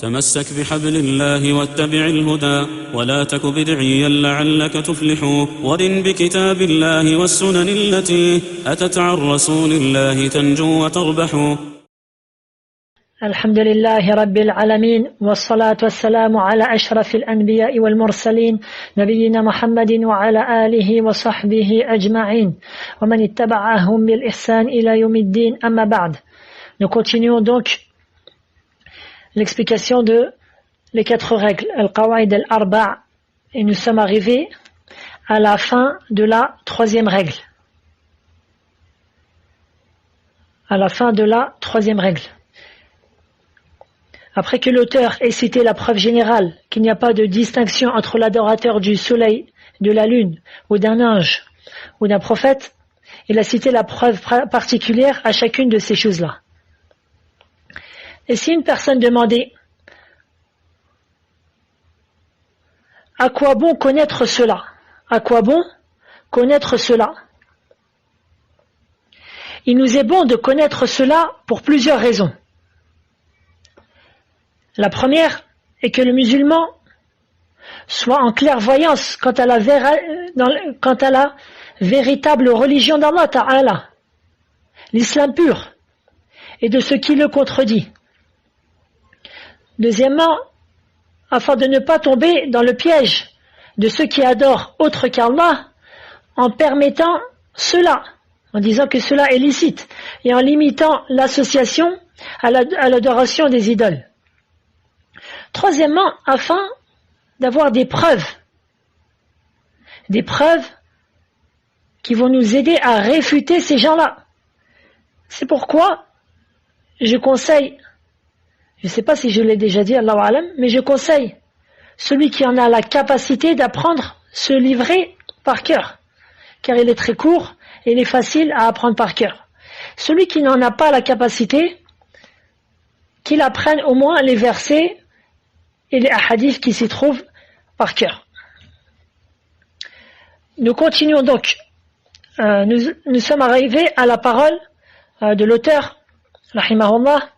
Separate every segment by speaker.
Speaker 1: تمسك بحبل الله واتبع الهدى ولا تك بدعيا لعلك تفلح ورن بكتاب الله والسنن التي أتت عن رسول الله تنجو وتربح.
Speaker 2: الحمد لله رب العالمين والصلاة والسلام على أشرف الأنبياء والمرسلين نبينا محمد وعلى آله وصحبه أجمعين ومن اتبعهم بالإحسان إلى يوم الدين أما بعد. Nous continuons donc l'explication de les 4 règles, al-qawaid al-arba', et nous sommes arrivés à la fin de la 3e règle. À la fin de la 3e règle. Après que l'auteur ait cité la preuve générale qu'il n'y a pas de distinction entre l'adorateur du soleil, de la lune, ou d'un ange, ou d'un prophète, il a cité la preuve particulière à chacune de ces choses-là. Et si une personne demandait « À quoi bon connaître cela ? À quoi bon connaître cela ?» Il nous est bon de connaître cela pour plusieurs raisons. La première est que le musulman soit en clairvoyance quant à la véritable religion d'Allah Ta'ala, l'islam pur, et de ce qui le contredit. Deuxièmement, afin de ne pas tomber dans le piège de ceux qui adorent autre qu'Allah en permettant cela, en disant que cela est licite, et en limitant l'association à l'adoration des idoles. Troisièmement, afin d'avoir des preuves qui vont nous aider à réfuter ces gens-là. C'est pourquoi je conseille, je ne sais pas si je l'ai déjà dit, Allahu A'lam, mais je conseille celui qui en a la capacité d'apprendre ce livret par cœur, car il est très court et il est facile à apprendre par cœur. Celui qui n'en a pas la capacité, qu'il apprenne au moins les versets et les hadiths qui s'y trouvent par cœur. Nous continuons donc. Nous sommes arrivés à la parole de l'auteur, rahimahullah.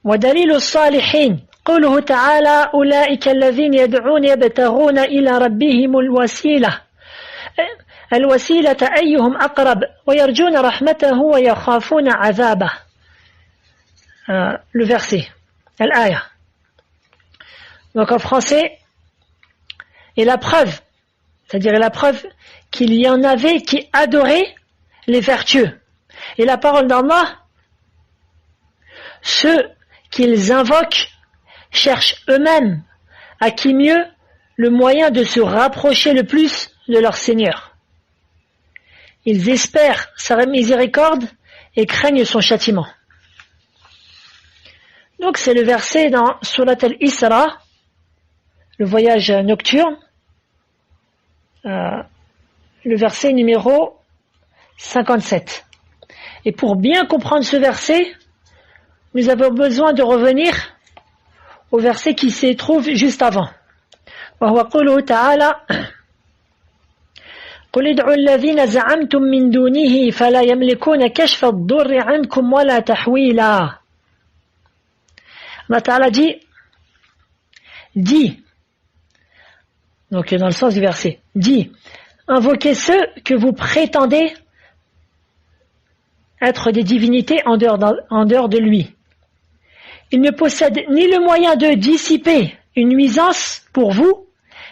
Speaker 2: ودليل الصالحين قوله تعالى أولئك الذين يدعون يبتغون إلى ربهم الوسيلة أيهم أقرب ويرجون رحمته ويخافون عذابه. Le verset, al-aya. Donc en français, et la preuve, c'est-à-dire la preuve qu'il y en avait qui adoraient les vertueux. Et la parole d'Allah, ceux qu'ils invoquent cherchent eux-mêmes à qui mieux le moyen de se rapprocher le plus de leur Seigneur. Ils espèrent sa miséricorde et craignent son châtiment. Donc c'est le verset dans Surat al-Isra, le voyage nocturne, le verset numéro 57. Et pour bien comprendre ce verset, nous avons besoin de revenir au verset qui se trouve juste avant. وهو قوله تعالى قل ادعوا الذين زعمتم من دونه فلا يملكون كشف الضر عنكم ولا تحويلا. Allah Ta'ala dit, donc dans le sens du verset, dit, invoquez ceux que vous prétendez être des divinités en dehors de lui. Ils ne possèdent ni le moyen de dissiper une nuisance pour vous,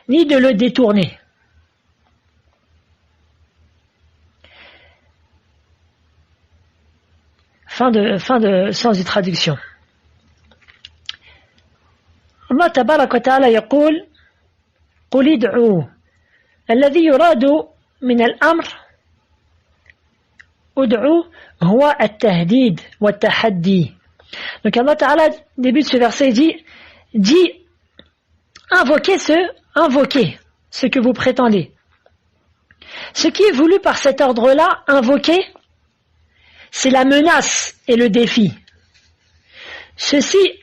Speaker 2: ni de le détourner. Fin de sens de traduction. الله تبارك وتعالى يقول قل ادعوا الذي يراد من الأمر ادعوا هو التهديد والتحدي. Donc Allah Ta'ala débute ce verset dit invoquez ce que vous prétendez. Ce qui est voulu par cet ordre-là, invoquer, c'est la menace et le défi. Ceci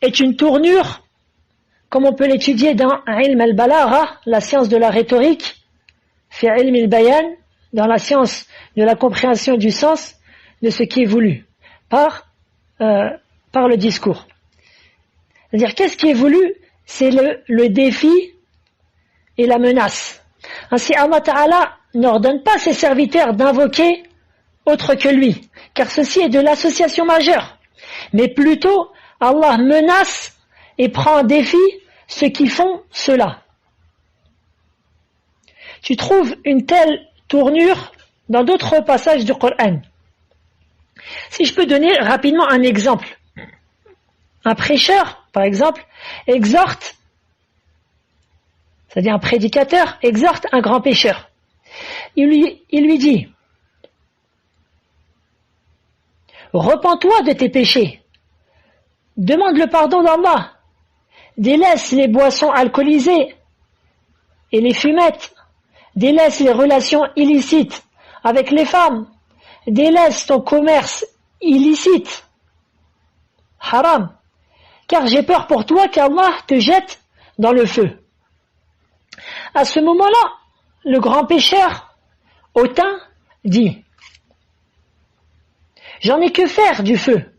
Speaker 2: est une tournure comme on peut l'étudier dans Ilm al-Balagha, la science de la rhétorique, fi Ilm al-Bayan, dans la science de la compréhension du sens de ce qui est voulu, par par le discours. C'est-à-dire, qu'est-ce qui est voulu? C'est le défi et la menace. Ainsi, Allah Ta'ala n'ordonne pas ses serviteurs d'invoquer autre que lui, car ceci est de l'association majeure. Mais plutôt, Allah menace et prend en défi ceux qui font cela. Tu trouves une telle tournure dans d'autres passages du Coran. Si je peux donner rapidement un exemple. Un prêcheur, par exemple, exhorte, c'est-à-dire un prédicateur, exhorte un grand pécheur. Il lui dit, repens-toi de tes péchés, demande le pardon d'Allah, délaisse les boissons alcoolisées et les fumettes, délaisse les relations illicites avec les femmes, délaisse ton commerce illicite, haram, car j'ai peur pour toi qu'Allah te jette dans le feu. À ce moment-là, le grand pécheur, hautain, dit, j'en ai que faire du feu.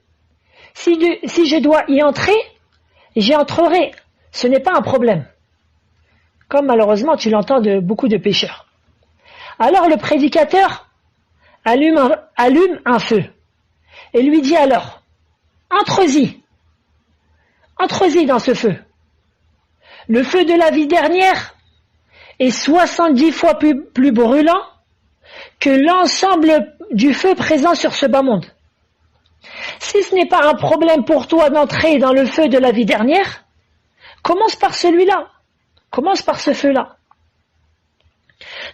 Speaker 2: Si je dois y entrer, j'y entrerai. Ce n'est pas un problème. Comme malheureusement tu l'entends de beaucoup de pécheurs. Alors le prédicateur allume un feu et lui dit alors, entre-y dans ce feu. Le feu de la vie dernière est 70 fois plus brûlant que l'ensemble du feu présent sur ce bas monde. Si ce n'est pas un problème pour toi d'entrer dans le feu de la vie dernière, commence par celui-là. Commence par ce feu-là.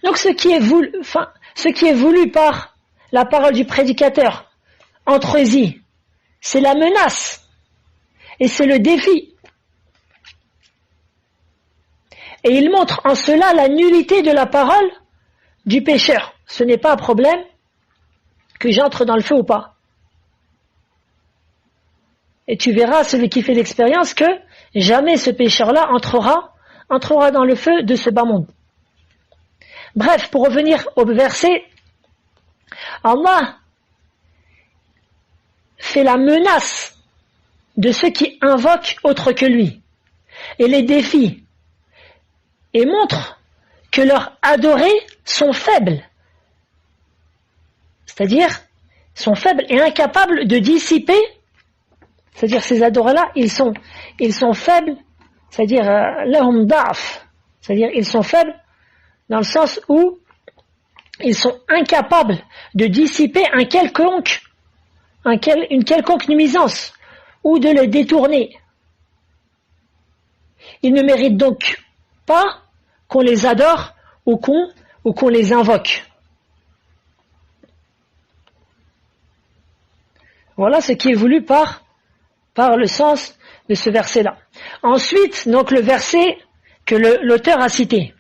Speaker 2: Donc ce qui est voulu par la parole du prédicateur, entre-y, c'est la menace et c'est le défi. Et il montre en cela la nullité de la parole du pécheur. Ce n'est pas un problème que j'entre dans le feu ou pas. Et tu verras, celui qui fait l'expérience, que jamais ce pécheur-là entrera dans le feu de ce bas monde. Bref, pour revenir au verset, Allah fait la menace de ceux qui invoquent autre que lui et les défie et montre que leurs adorés sont faibles, c'est-à-dire sont faibles et incapables de dissiper, c'est-à-dire ces adorés-là, ils sont faibles, c'est-à-dire lahum da'af, c'est-à-dire ils sont faibles dans le sens où ils sont incapables de dissiper une quelconque nuisance ou de le détourner. Ils ne méritent donc pas qu'on les adore ou qu'on les invoque. Voilà ce qui est voulu par le sens de ce verset-là. Ensuite, donc le verset que l'auteur a cité.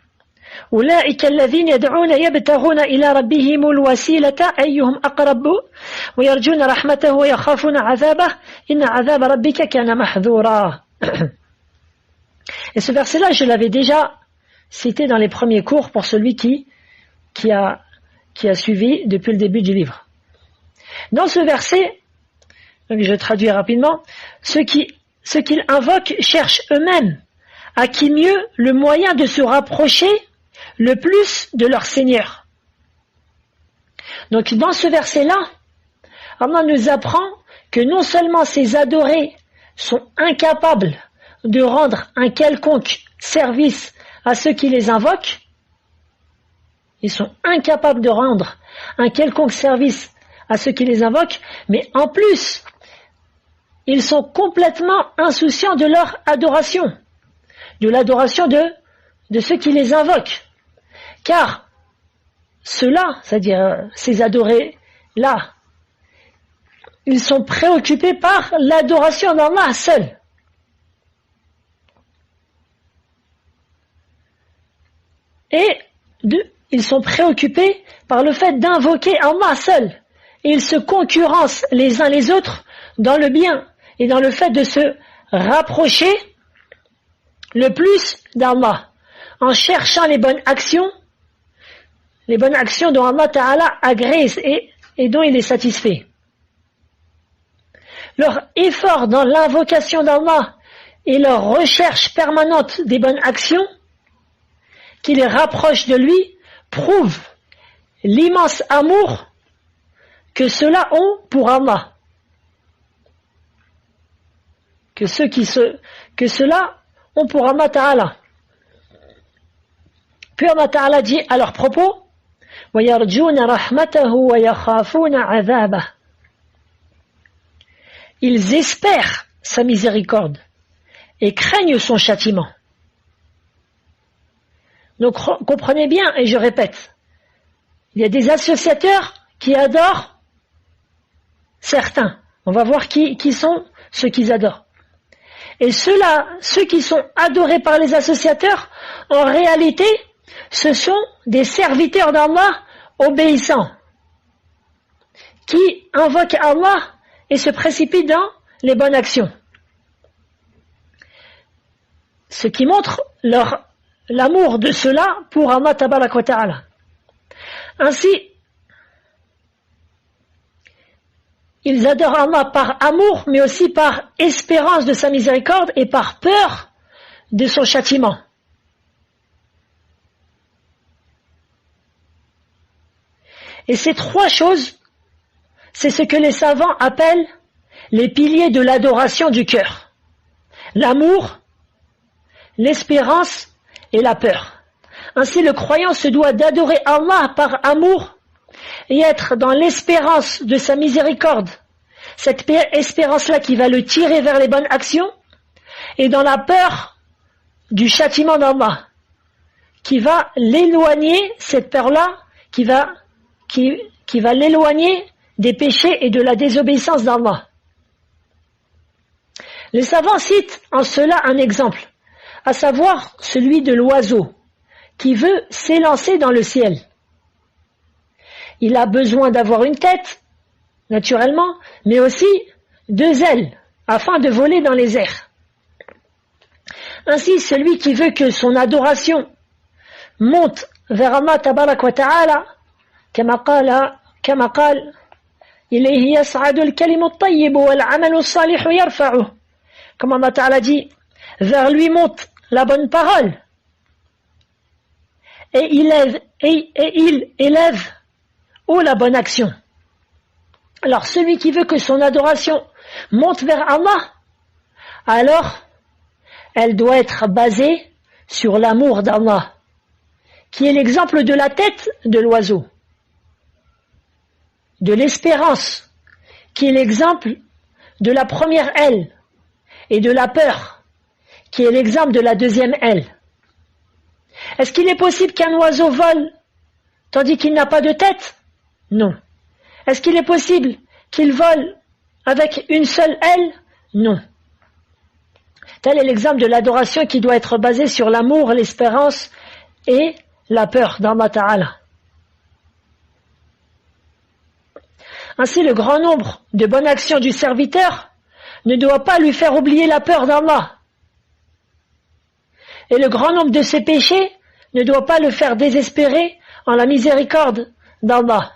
Speaker 2: أولئك الذين يدعون يبتغون إلى ربهم الوسيلة أيهم أقرب ويرجون رحمته ويخافون عذابه إن عذاب ربك كان محذورا. Et ce verset-là, je l'avais déjà cité dans les premiers cours pour celui qui a suivi depuis le début du livre. Dans ce verset, donc je traduis rapidement, ceux qu'ils invoquent cherchent eux-mêmes à qui mieux le moyen de se rapprocher le plus de leur Seigneur. Donc dans ce verset-là, Allah nous apprend que non seulement ces adorés sont incapables de rendre un quelconque service à ceux qui les invoquent, ils sont incapables de rendre un quelconque service à ceux qui les invoquent, mais en plus, ils sont complètement insouciants de leur adoration, de l'adoration de ceux qui les invoquent. Car ceux-là, c'est-à-dire ces adorés-là, ils sont préoccupés par l'adoration d'Allah seul. Et ils sont préoccupés par le fait d'invoquer Allah seul. Et ils se concurrencent les uns les autres dans le bien et dans le fait de se rapprocher le plus d'Allah en cherchant les bonnes actions dont Allah Ta'ala agrée et dont il est satisfait. leur effort dans l'invocation d'Allah et leur recherche permanente des bonnes actions qui les rapprochent de lui prouvent l'immense amour que ceux-là ont pour Allah. Que ceux-là ont pour Allah Ta'ala. Puis Allah Ta'ala dit à leur propos, وَيَرْجُونَ رَحْمَتَهُ وَيَخَافُونَ عَذَابَهُ. Ils espèrent sa miséricorde et craignent son châtiment. Donc comprenez bien, et je répète, il y a des associateurs qui adorent certains. On va voir qui sont ceux qu'ils adorent. Et ceux qui sont adorés par les associateurs, en réalité, ce sont des serviteurs d'Allah obéissants, qui invoquent Allah et se précipitent dans les bonnes actions. Ce qui montre l'amour de ceux-là pour Allah Tabarak wa Ta'ala. Ainsi, ils adorent Allah par amour, mais aussi par espérance de sa miséricorde et par peur de son châtiment. Et ces trois choses, c'est ce que les savants appellent les piliers de l'adoration du cœur. L'amour, l'espérance et la peur. Ainsi, le croyant se doit d'adorer Allah par amour et être dans l'espérance de sa miséricorde, cette espérance-là qui va le tirer vers les bonnes actions, et dans la peur du châtiment d'Allah, qui va l'éloigner, cette peur-là, qui va l'éloigner des péchés et de la désobéissance d'Allah. Les savants citent en cela un exemple, à savoir celui de l'oiseau, qui veut s'élancer dans le ciel. Il a besoin d'avoir une tête, naturellement, mais aussi 2 ailes, afin de voler dans les airs. Ainsi, celui qui veut que son adoration monte vers Allah Tabarak wa Ta'ala, كما قال إليه يصعد الكلم الطيب والعمل الصالح يرفعه. Comme Allah Ta'ala dit, vers lui monte la bonne parole, et il élève haut la bonne action. Alors celui qui veut que son adoration monte vers Allah, alors elle doit être basée sur l'amour d'Allah, qui est l'exemple de la tête de l'oiseau, de l'espérance, qui est l'exemple de la première aile, et de la peur, qui est l'exemple de la deuxième aile. Est-ce qu'il est possible qu'un oiseau vole tandis qu'il n'a pas de tête? Non. Est-ce qu'il est possible qu'il vole avec une seule aile? Non. Tel est l'exemple de l'adoration qui doit être basée sur l'amour, l'espérance et la peur d'Allah Ta'ala. Ainsi, le grand nombre de bonnes actions du serviteur ne doit pas lui faire oublier la peur d'Allah. Et le grand nombre de ses péchés ne doit pas le faire désespérer en la miséricorde d'Allah.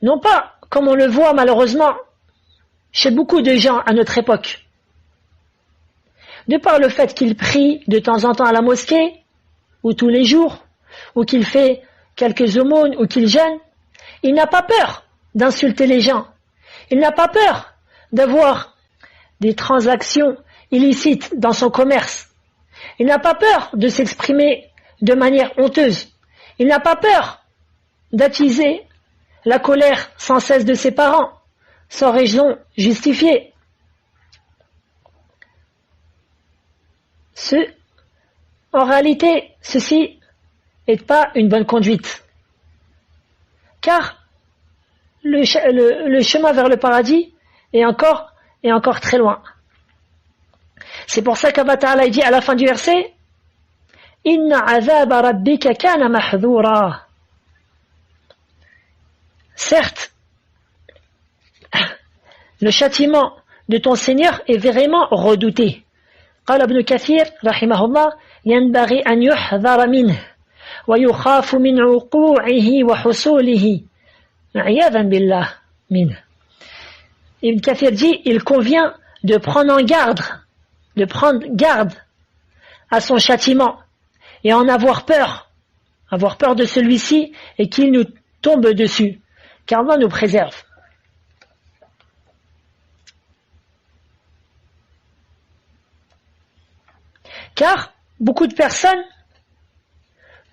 Speaker 2: Non pas, comme on le voit malheureusement chez beaucoup de gens à notre époque. De par le fait qu'il prie de temps en temps à la mosquée, ou tous les jours, ou qu'il fait quelques aumônes, ou qu'il jeûne, il n'a pas peur d'insulter les gens. Il n'a pas peur d'avoir des transactions illicites dans son commerce. Il n'a pas peur de s'exprimer de manière honteuse. Il n'a pas peur d'attiser la colère sans cesse de ses parents, sans raison justifiée. En réalité, ceci n'est pas une bonne conduite. Car le chemin vers le paradis est encore très loin. C'est pour ça qu'Allah Ta'ala dit à la fin du verset, Inna azaba rabbika kana mahdhura. Certes, le châtiment de ton Seigneur est vraiment redouté. قال ابن كثير رحمه الله ينبغي أن يحذر منه ويخاف من وقوعه وحصوله عياذا بالله منه. Ibn Kathir dit, il convient de prendre garde à son châtiment et en avoir peur de celui-ci et qu'il nous tombe dessus, car Allah nous préserve. Car beaucoup de personnes,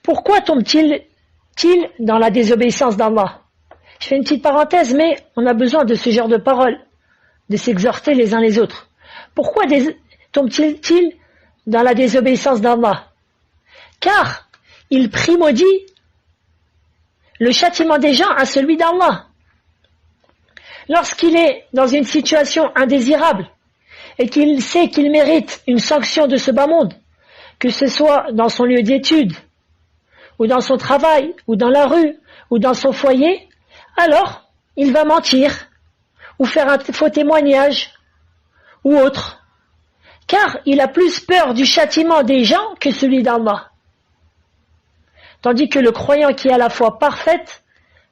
Speaker 2: pourquoi tombent-ils dans la désobéissance d'Allah? Je fais une petite parenthèse, mais on a besoin de ce genre de paroles, de s'exhorter les uns les autres. Pourquoi tombent-ils dans la désobéissance d'Allah? Car il primaudie le châtiment des gens à celui d'Allah. Lorsqu'il est dans une situation indésirable et qu'il sait qu'il mérite une sanction de ce bas monde, que ce soit dans son lieu d'étude, ou dans son travail, ou dans la rue, ou dans son foyer, alors il va mentir, ou faire un faux témoignage, ou autre. Car il a plus peur du châtiment des gens que celui d'Allah. Tandis que le croyant qui a la foi parfaite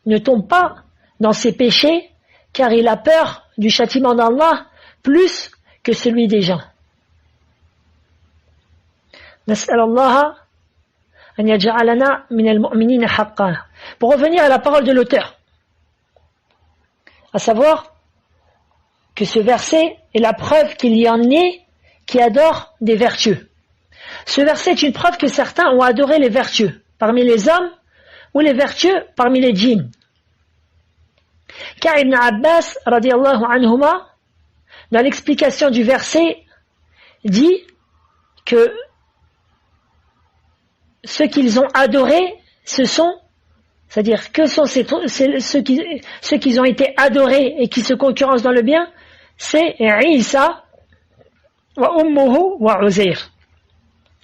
Speaker 2: ne tombe pas dans ses péchés, car il a peur du châtiment d'Allah plus que celui des gens. نسأل الله أن يجعلنا من المؤمنين حقا. Pour revenir à la parole de l'auteur, à savoir que ce verset est la preuve qu'il y en ait qui adorent des vertueux. Ce verset est une preuve que certains ont adoré les vertueux parmi les hommes ou les vertueux parmi les djinns. Car Ibn Abbas, radiyallahu anhuma, dans l'explication du verset, dit que ceux qu'ils ont adorés, c'est-à-dire que sont ceux qui ont été adorés et qui se concurrencent dans le bien, c'est Isa wa ummuhu wa Uzair.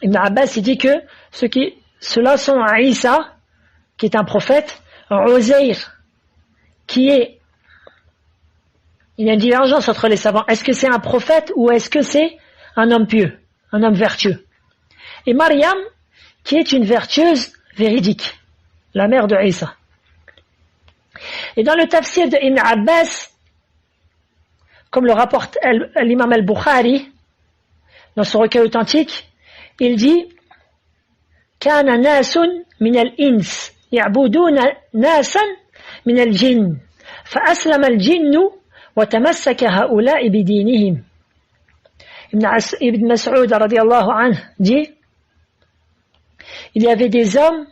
Speaker 2: Ibn Abbas il dit que ceux-là sont Isa, qui est un prophète, Uzair, qui est... Il y a une divergence entre les savants. Est-ce que c'est un prophète ou est-ce que c'est un homme pieux, un homme vertueux? Et Maryam, qui est une vertueuse véridique, la mère de Isa. Et dans le tafsir de Ibn Abbas, comme le rapporte l'imam al-Bukhari, dans son recueil authentique, il dit كان ناس من الإنس يعبدون ناسا من الجن فأسلم الجن وتمسك هؤلاء بدينهم. Ibn Mas'ud radiyallahu anhu dit, il y avait des hommes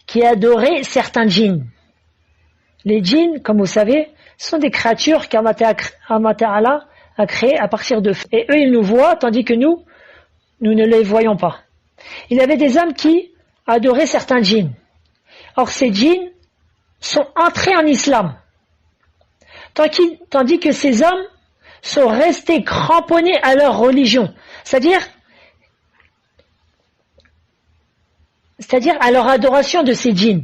Speaker 2: qui adoraient certains djinns. Les djinns, comme vous savez, sont des créatures qu'Allah Ta'ala a créées à partir de feu. Et eux, ils nous voient, tandis que nous ne les voyons pas. Il y avait des hommes qui adoraient certains djinns. Or, ces djinns sont entrés en islam. Tandis que ces hommes sont restés cramponnés à leur religion. C'est-à-dire à leur adoration de ces djinns.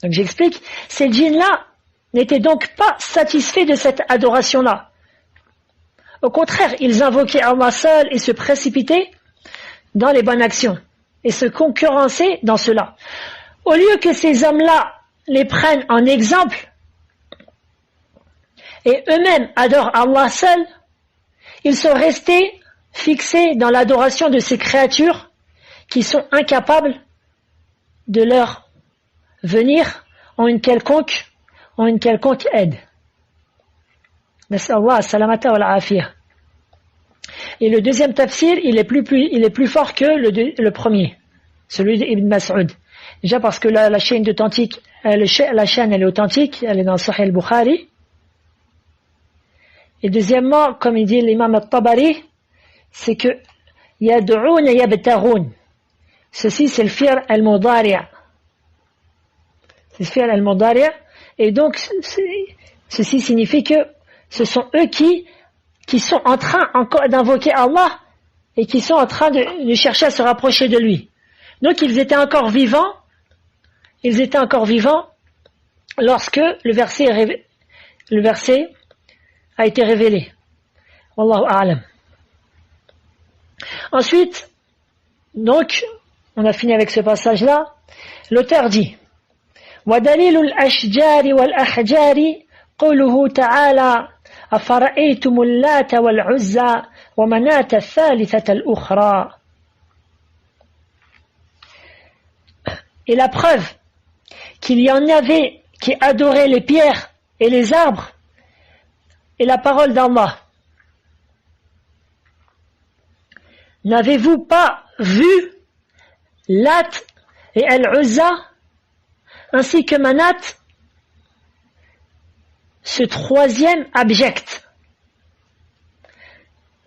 Speaker 2: Donc j'explique, ces djinns-là n'étaient donc pas satisfaits de cette adoration-là. Au contraire, ils invoquaient Allah seul et se précipitaient dans les bonnes actions et se concurrençaient dans cela. Au lieu que ces hommes-là les prennent en exemple et eux-mêmes adorent Allah seul, ils sont restés fixés dans l'adoration de ces créatures qui sont incapables de leur venir en une quelconque aide. Nas'Allah salamata wal afiyah. Et le deuxième tafsir, il est plus fort que le premier, celui d'Ibn Mas'ud. Déjà parce que la chaîne authentique, la chaîne elle est authentique, elle est dans Sahih al-Bukhari. Et deuxièmement, comme il dit l'imam al-Tabari, c'est que yad'un yabtaghoun. Ceci c'est le fi'l al-mudari'. C'est le fi'l al-mudari'. Et donc ceci signifie que ce sont eux qui sont en train encore d'invoquer Allah et qui sont en train de chercher à se rapprocher de lui. Donc ils étaient encore vivants lorsque le verset a été révélé. Wallahu a'lam. Ensuite, donc, on a fini avec ce passage-là. L'auteur dit وَدَلِيلُ الْأَشْجَارِ وَالْأَحْجَارِ قوله تعالى أفرأيتم اللات والعزى ومناة الثالثة الأخرى. Et la preuve qu'il y en avait qui adoraient les pierres et les arbres est la parole d'Allah. N'avez-vous pas vu Lat et Al-Uzza ainsi que Manat, ce troisième abject?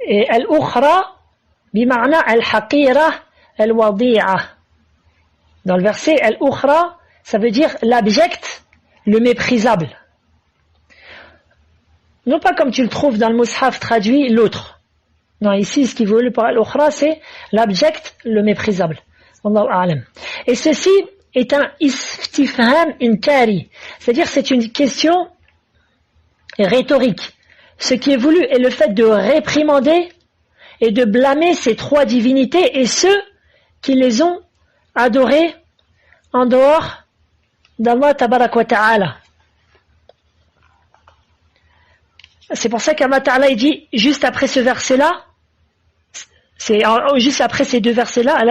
Speaker 2: Et Al-Ukhra bima'na Al-Haqira Al-Wadi'a. Dans le verset Al-Ukhra, ça veut dire l'abject, le méprisable. Non pas comme tu le trouves dans le Mus'haf traduit, l'autre. Non, ici, ce qui veut par Al-Ukhra, c'est l'abject, le méprisable. Wallahu a'lam. Et ceci est un istifham inkari, c'est-à-dire c'est une question rhétorique. Ce qui est voulu est le fait de réprimander et de blâmer ces trois divinités et ceux qui les ont adorés en dehors d'Allah tabarak wa ta'ala. C'est pour ça qu'Allah ta'ala dit juste après ce verset-là, juste après ces deux versets-là,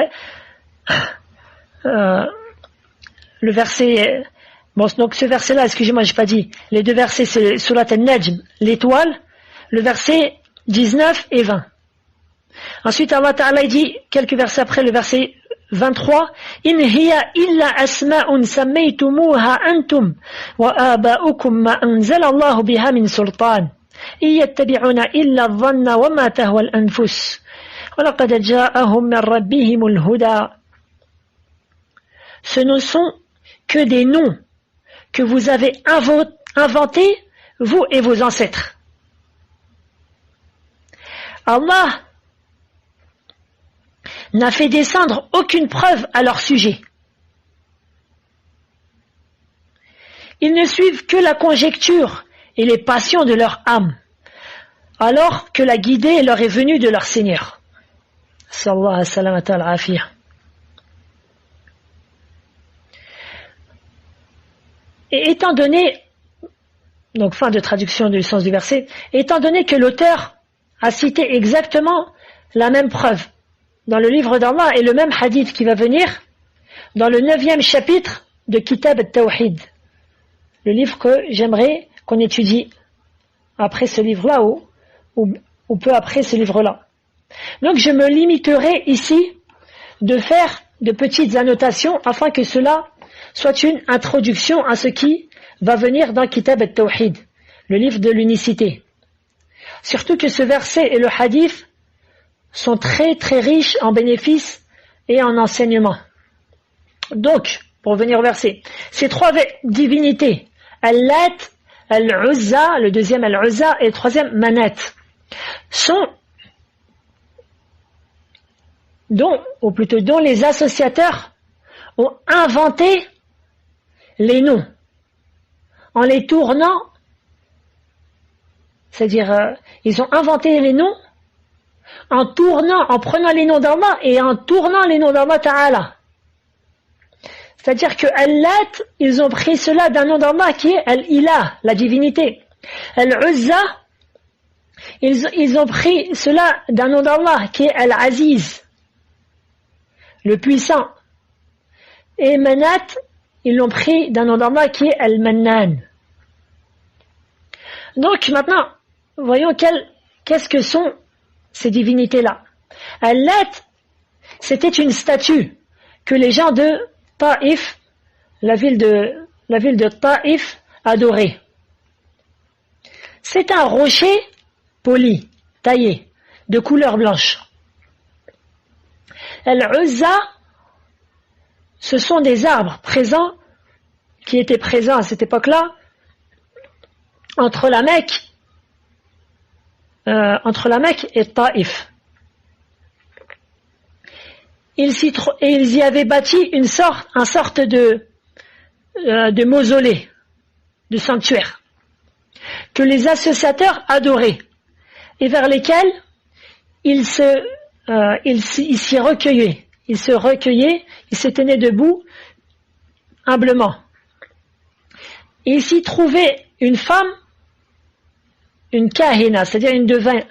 Speaker 2: le verset, bon, donc ce verset-là, excusez-moi, j'ai pas dit, les deux versets, c'est Surat Al-Najm, l'étoile, le verset 19 et 20. Ensuite, Allah Ta'ala dit, quelques versets après, le verset 23, In hiya illa asma'un sammaytumuha antum wa aba'ukum ma anzala Allah biha min sultan. Iyattabi'una illa dhanna wa ma tahwa al-anfus. Wa laqad ja'ahum min rabbihimul huda. Ce ne sont que des noms que vous avez inventés, vous et vos ancêtres. Allah n'a fait descendre aucune preuve à leur sujet. Ils ne suivent que la conjecture et les passions de leur âme, alors que la guidée leur est venue de leur Seigneur. Sallallahu alayhi wa sallam. Et étant donné, donc fin de traduction du sens du verset, étant donné que l'auteur a cité exactement la même preuve dans le livre d'Allah et le même hadith qui va venir dans le 9e chapitre de Kitab al-Tawhid, le livre que j'aimerais qu'on étudie après ce livre-là ou peu après ce livre-là. Donc je me limiterai ici de faire de petites annotations afin que cela soit une introduction à ce qui va venir dans Kitab al-Tawhid, le livre de l'unicité. Surtout que ce verset et le hadith sont très très riches en bénéfices et en enseignements. Donc, pour venir au verset, ces trois divinités, Al-Lat, Al-Uzza, le deuxième Al-Uzza et le troisième Manat, dont les associateurs ont inventé les noms en les tournant, c'est-à-dire ils ont inventé les noms en prenant les noms d'Allah et en tournant les noms d'Allah Ta'ala. C'est-à-dire que Al-Lat, ils ont pris cela d'un nom d'Allah qui est Al-Ilah, la divinité. Al-Uzza, ils ont pris cela d'un nom d'Allah qui est Al-Aziz, le puissant. Et Manat, ils l'ont pris d'un nom d'Allah qui est Al-Mannan. Donc maintenant, voyons qu'est-ce que sont ces divinités-là. Al-Lat, c'était une statue que les gens de Taïf, la ville de Taïf, adoraient. C'est un rocher poli, taillé, de couleur blanche. Al-Uzza, ce sont des arbres qui étaient présents à cette époque-là entre la Mecque et Taïf. Ils y avaient bâti une sorte de mausolée, de sanctuaire, que les associateurs adoraient et vers lesquels ils s'y recueillaient il se recueillait, il se tenait debout humblement. Et il s'y trouvait une femme, une kahina, c'est-à-dire une devin,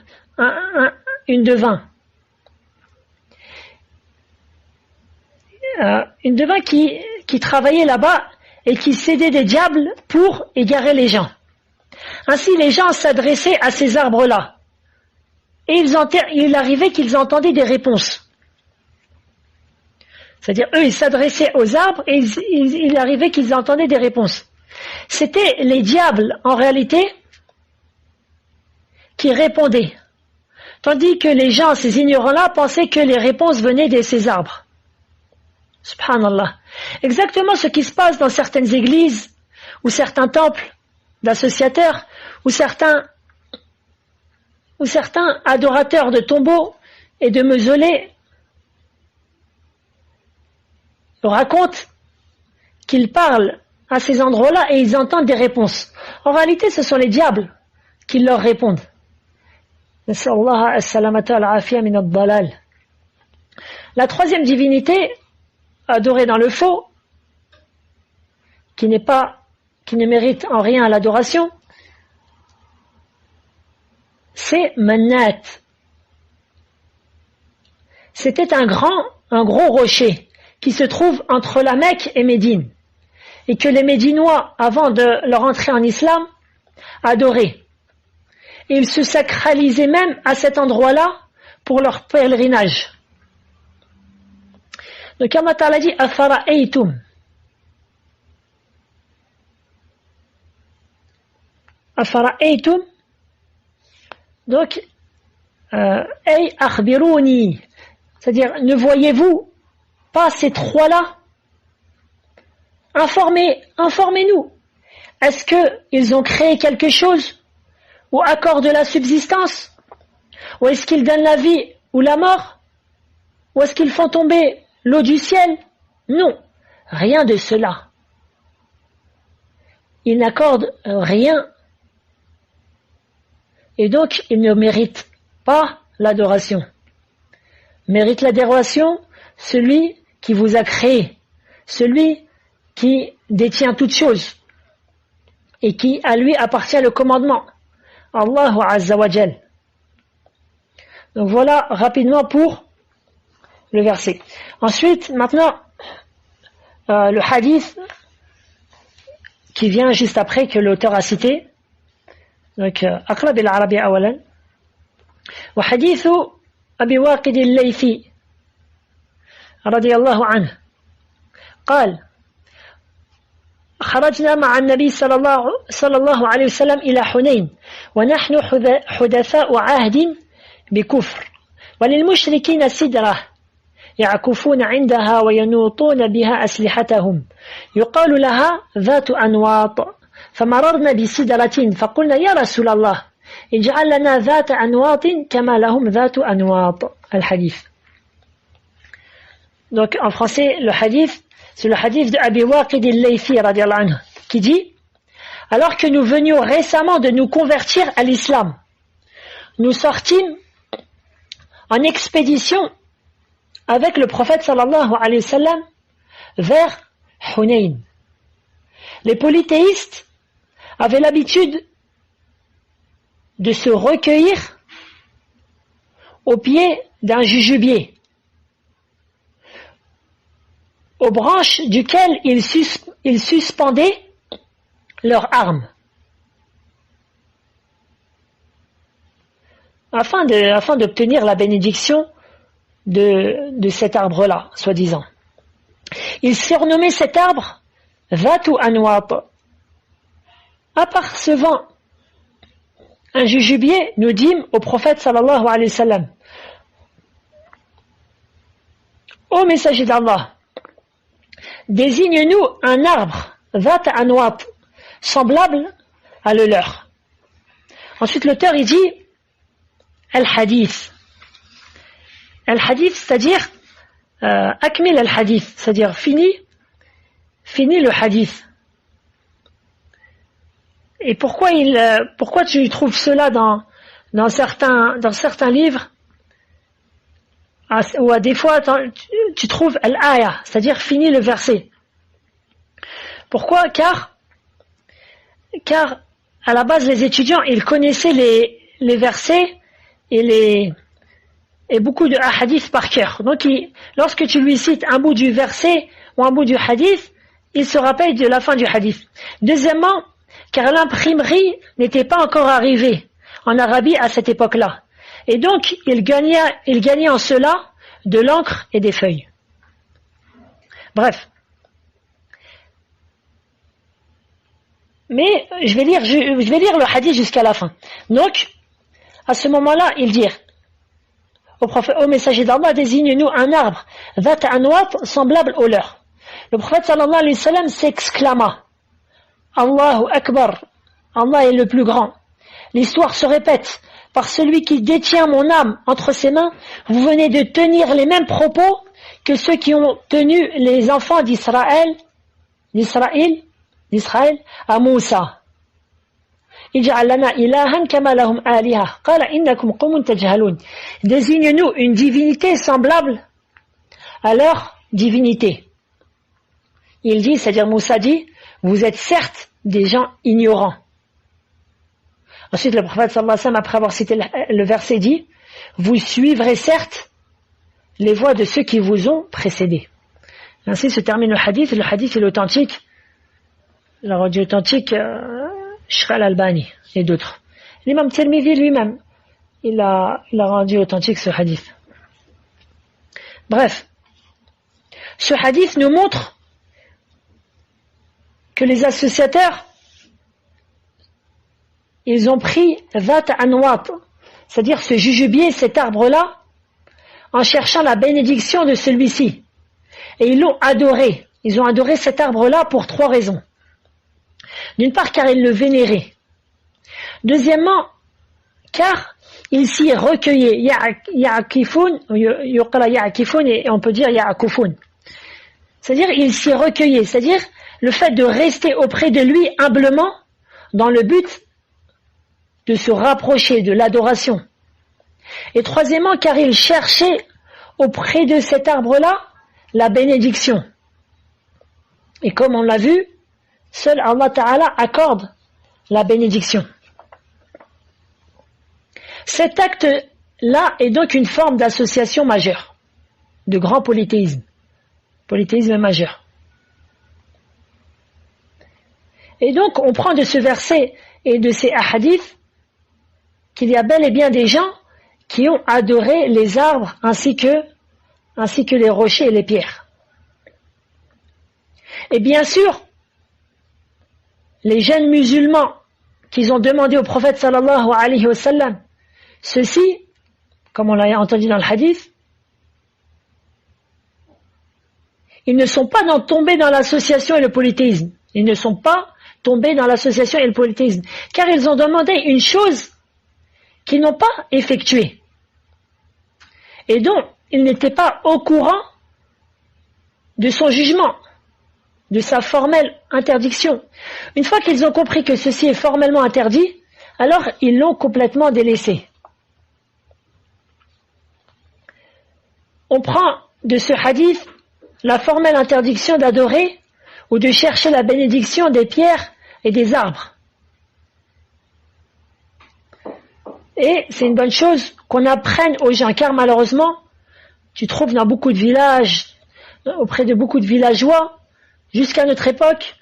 Speaker 2: une devin. Une devin qui travaillait là-bas et qui s'aidait des diables pour égarer les gens. Ainsi, les gens s'adressaient à ces arbres-là. Et il arrivait qu'ils entendaient des réponses. C'est-à-dire, eux, ils s'adressaient aux arbres et il arrivait qu'ils entendaient des réponses. C'était les diables, en réalité, qui répondaient. Tandis que les gens, ces ignorants-là, pensaient que les réponses venaient de ces arbres. Subhanallah. Exactement ce qui se passe dans certaines églises, ou certains temples d'associateurs, ou certains adorateurs de tombeaux et de mausolées racontent qu'ils parlent à ces endroits-là et ils entendent des réponses. En réalité, ce sont les diables qui leur répondent. La troisième divinité, adorée dans le faux, qui ne mérite en rien l'adoration, c'est Manat. C'était un gros rocher qui se trouve entre la Mecque et Médine et que les Médinois, avant de leur entrée en islam, adoraient. Et ils se sacralisaient même à cet endroit-là pour leur pèlerinage. Donc Allah Ta'ala dit Afara'aytum. Afara'aytum. Donc, ay akhbirouni. C'est-à-dire, ne voyez-vous pas ces trois-là? Informez-nous. Est-ce qu'ils ont créé quelque chose? Ou accordent la subsistance? Ou est-ce qu'ils donnent la vie ou la mort? Ou est-ce qu'ils font tomber l'eau du ciel? Non, rien de cela. Ils n'accordent rien. Et donc, ils ne méritent pas l'adoration. Mérite l'adoration celui qui vous a créé, celui qui détient toutes choses et qui à lui appartient le commandement. Allahu Azza wa Jal. Donc voilà rapidement pour le verset. Ensuite, maintenant, le hadith qui vient juste après que l'auteur a cité. Donc, أقرأ بالعربية أولا. وحديث أبي واقد الليثي رضي الله عنه قال: خرجنا مع النبي صلى الله عليه وسلم إلى حنين ونحن حدثاء عهد بكفر وللمشركين سدرة يعكفون عندها وينوطون بها أسلحتهم يقال لها ذات أنواط فمررنا بسدرة فقلنا يا رسول الله اجعل لنا ذات أنواط كما لهم ذات أنواط. الحديث. Donc en français, le hadith, c'est le hadith de Abi Waqid al-Laythi radiyallahu anhu, qui dit: alors que nous venions récemment de nous convertir à l'islam, nous sortîmes en expédition avec le prophète sallallahu alayhi wa sallam vers Hunayn. Les polythéistes avaient l'habitude de se recueillir au pied d'un jujubier, aux branches duquel ils suspendaient leurs armes, afin d'obtenir la bénédiction de cet arbre-là, soi-disant. Ils surnommaient cet arbre Dhatu Anwat. Apercevant un jujubier, nous dîmes au prophète sallallahu alayhi wa sallam: ô messager d'Allah, désigne-nous un arbre Dhat Anwat semblable à le leur. Ensuite l'auteur il dit al-hadith. Al-hadith, c'est-à-dire akmil al-hadith, c'est-à-dire fini le hadith. Et pourquoi tu trouves cela dans certains livres? ou à des fois tu trouves al-aya, c'est-à-dire fini le verset. Pourquoi? Car à la base les étudiants ils connaissaient les versets et beaucoup de hadiths par cœur. Donc lorsque tu lui cites un bout du verset ou un bout du hadith, il se rappelle de la fin du hadith. Deuxièmement, car l'imprimerie n'était pas encore arrivée en Arabie à cette époque-là. Et donc, il gagnait en cela de l'encre et des feuilles. Bref. Mais je vais lire le hadith jusqu'à la fin. Donc, à ce moment-là, ils dirent au prophète, au messager d'Allah, désigne-nous un arbre, dhat anwat, semblable au leur. Le prophète sallallahu alayhi wa sallam s'exclama, Allahu Akbar, Allah est le plus grand. L'histoire se répète, par celui qui détient mon âme entre ses mains, vous venez de tenir les mêmes propos que ceux qui ont tenu les enfants d'Israël à Moussa. Désigne-nous une divinité semblable à leur divinité. Il dit, c'est-à-dire Moussa dit, vous êtes certes des gens ignorants. Ensuite, le prophète sallallahu alayhi wa sallam, après avoir cité le verset, dit, vous suivrez certes les voies de ceux qui vous ont précédés. Ainsi se termine le hadith. Le hadith est authentique. Il a rendu authentique Sheikh al-Albani et d'autres. L'imam Tirmidhi lui-même, il a rendu authentique ce hadith. Bref, ce hadith nous montre que les associateurs, ils ont pris Dhat Anwat, c'est-à-dire ce jujubier, cet arbre-là, en cherchant la bénédiction de celui-ci. Et ils l'ont adoré. Ils ont adoré cet arbre-là pour 3 raisons. D'une part, car ils le vénéraient. Deuxièmement, car ils s'y recueillaient. Ya'akifun, yuqra ya'akifun, et on peut dire ya'akufun. C'est-à-dire, ils s'y recueillaient. C'est-à-dire, le fait de rester auprès de lui humblement, dans le but de se rapprocher de l'adoration. Et troisièmement, car ils cherchaient auprès de cet arbre-là la bénédiction. Et comme on l'a vu, seul Allah Ta'ala accorde la bénédiction. Cet acte-là est donc une forme d'association majeure, de grand polythéisme. Polythéisme majeur. Et donc, on prend de ce verset et de ces hadiths qu'il y a bel et bien des gens qui ont adoré les arbres ainsi que les rochers et les pierres. Et bien sûr, les jeunes musulmans qui ont demandé au prophète sallallahu alayhi wa sallam ceci, comme on l'a entendu dans le hadith, ils ne sont pas tombés dans l'association et le polythéisme. Ils ne sont pas tombés dans l'association et le polythéisme, car ils ont demandé une chose qu'ils n'ont pas effectuée, et dont ils n'étaient pas au courant de son jugement, de sa formelle interdiction. Une fois qu'ils ont compris que ceci est formellement interdit, alors ils l'ont complètement délaissé. On prend de ce hadith la formelle interdiction d'adorer ou de chercher la bénédiction des pierres et des arbres. Et c'est une bonne chose qu'on apprenne aux gens, car malheureusement, tu trouves dans beaucoup de villages, auprès de beaucoup de villageois, jusqu'à notre époque,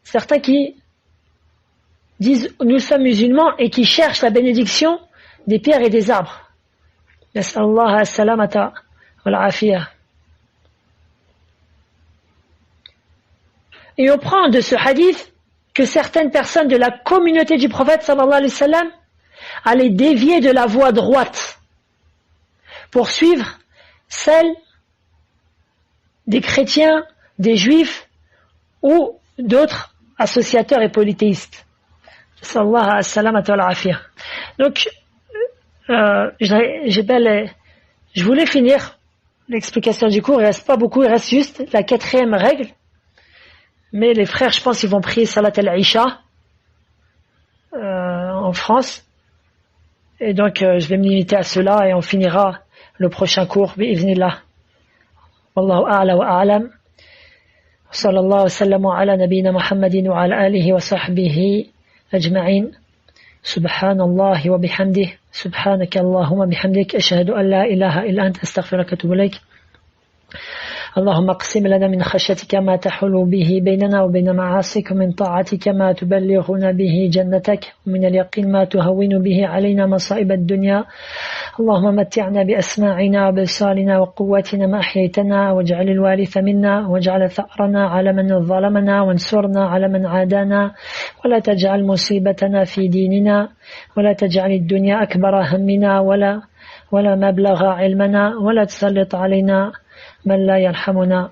Speaker 2: certains qui disent nous sommes musulmans et qui cherchent la bénédiction des pierres et des arbres. Nas'allah as-salamata wal-afiyah. Et on prend de ce hadith que certaines personnes de la communauté du prophète sallallahu alayhi wa sallam allaient dévier de la voie droite pour suivre celle des chrétiens, des juifs ou d'autres associateurs et polythéistes. Sallallahu alayhi wa sallam. Donc, je voulais finir l'explication du cours. Il ne reste pas beaucoup, il reste juste la 4e règle. Mais les frères, je pense, ils vont prier Salat al-Isha en France. Et donc, je vais me limiter à cela et on finira le prochain cours, bi'idhnillah. Wallahu a'la wa a'lam. Sallallahu sallam ala nabina Muhammadin wa ala alihi wa sahbihi ajma'in. Subhanallah wa bihamdih. Subhanaka Allahumma bihamdik. Ashhadu an la ilaha illa anta astaghfiruka wa atubu ilayk. اللهم اقسم لنا من خشيتك ما تحول به بيننا وبين معاصيك ومن طاعتك ما تبلغنا به جنتك ومن اليقين ما تهون به علينا مصائب الدنيا اللهم متعنا بأسماعنا وبصارنا وقواتنا ما أحييتنا واجعل الوارث منا واجعل ثأرنا على من ظلمنا وانصرنا على من عادانا ولا تجعل مصيبتنا في ديننا ولا تجعل الدنيا أكبر همنا ولا مبلغ علمنا ولا تسلط علينا من لا يرحمنا